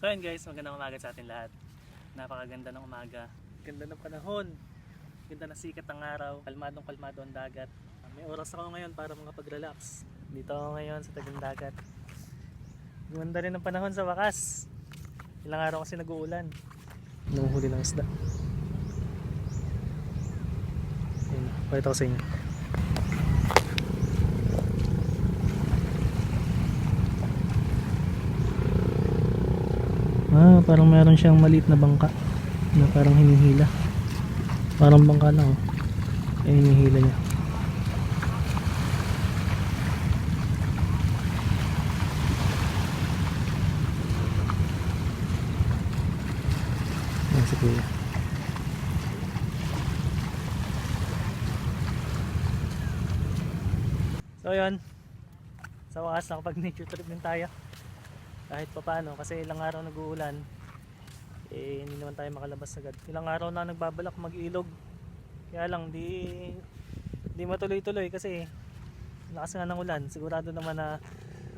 So yun guys, magandang umaga sa atin lahat. Napakaganda ng umaga. Ganda ng panahon. Ganda ng sikat ng araw. Kalmadong kalmado ang dagat. May oras ako ngayon para makapag-relax. Dito ako ngayon sa tabing dagat. Ganda rin ng panahon sa wakas. Ilang araw kasi nag-uulan. Nanguhuli ng isda. Ayun, pakita ko sa inyo. Parang meron siyang maliit na bangka na parang hinihila. Parang bangka lang oh. Ay hinihila niya. Ayan si kuya. So yun, sa wakas nakapag nature trip din tayo kahit pa paano kasi ilang araw nag-uulan hindi naman tayo makalabas agad. Ilang araw na nagbabalak mag-ilog kaya lang di matuloy-tuloy kasi lakas nga ng ulan. Sigurado naman na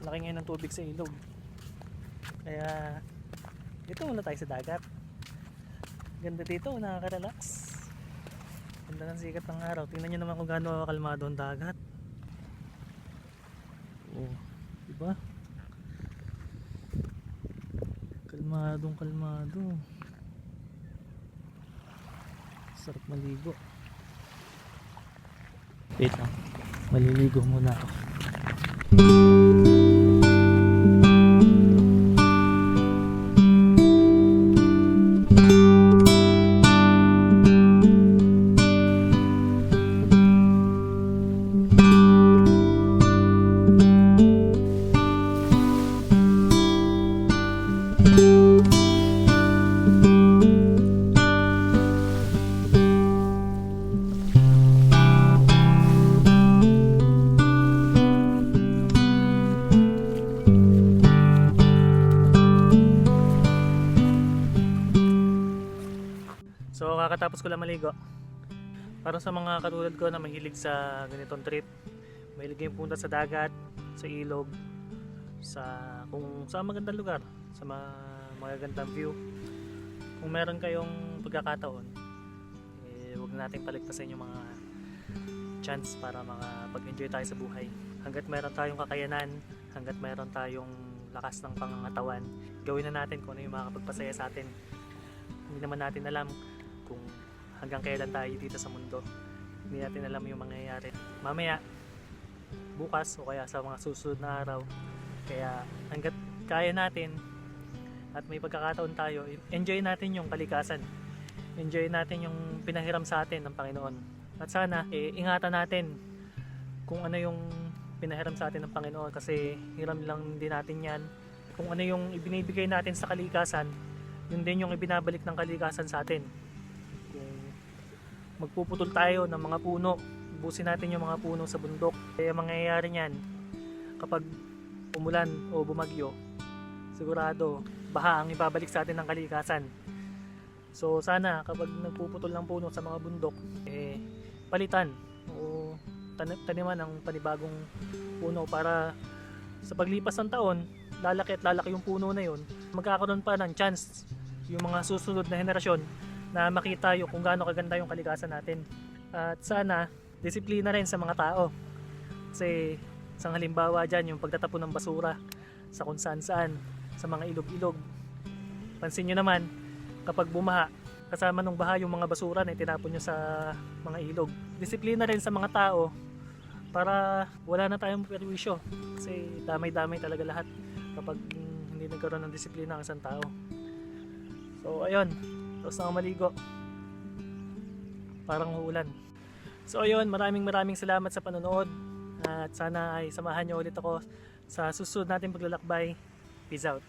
laki ngayon ng tubig sa ilog, kaya dito muna tayo sa dagat. Ganda dito, nakaka-relax, ganda ng sikat ng araw. Tingnan nyo naman kung gaano kalmado ang dagat. Oh, diba? Kalmado. Sarap maligo. Wait lang, maliligo muna ako. So kakatapos ko lang maligo. Para sa mga katulad ko na mahilig sa ganitong trip, mahilig yung punta sa dagat, sa ilog, kung sa magandang lugar, sa magagandang view. Kung meron kayong pagkakataon, huwag nating paligtasin yung mga chance para makapag-enjoy tayo sa buhay. Hanggat meron tayong kakayanan, hanggat meron tayong lakas ng pangangatawan, gawin na natin kung ano yung makakapagpasaya sa atin. Hindi naman natin alam kung hanggang kailan tayo dito sa mundo. Hindi natin alam yung mangyayari mamaya, bukas, o kaya sa mga susunod na araw. Kaya hanggat kaya natin at may pagkakataon tayo, enjoy natin yung kalikasan, enjoy natin yung pinahiram sa atin ng Panginoon. At sana ingatan natin kung ano yung pinahiram sa atin ng Panginoon, kasi hiram lang din natin yan. Kung ano yung ibinibigay natin sa kalikasan, yun din yung ibinabalik ng kalikasan sa atin. Kung magpuputol tayo ng mga puno, ubusin natin yung mga puno sa bundok, kaya mangyayari niyan kapag umulan o bumagyo, sigurado baha ang ibabalik sa atin ng kalikasan. So sana kapag nagpuputol ng puno sa mga bundok, palitan o taniman ng panibagong puno para sa paglipas ng taon, lalaki at lalaki yung puno na yun, magkakaroon pa ng chance yung mga susunod na henerasyon na makita yung kung gaano kaganda yung kalikasan natin. At sana disiplina rin sa mga tao, kasi isang halimbawa dyan yung pagtatapon ng basura sa kung saan saan, sa mga ilog-ilog. Pansin nyo naman kapag bumaha, kasama nung baha yung mga basura na itinapon nyo sa mga ilog. Disiplina rin sa mga tao para wala na tayong perwisyo, kasi damay-damay talaga lahat kapag hindi nagkaroon ng disiplina ang isang tao. So ayun, tapos na ako maligo, parang uulan. So ayun, maraming salamat sa panonood, at sana ay samahan nyo ulit ako sa susunod nating paglalakbay. Peace out.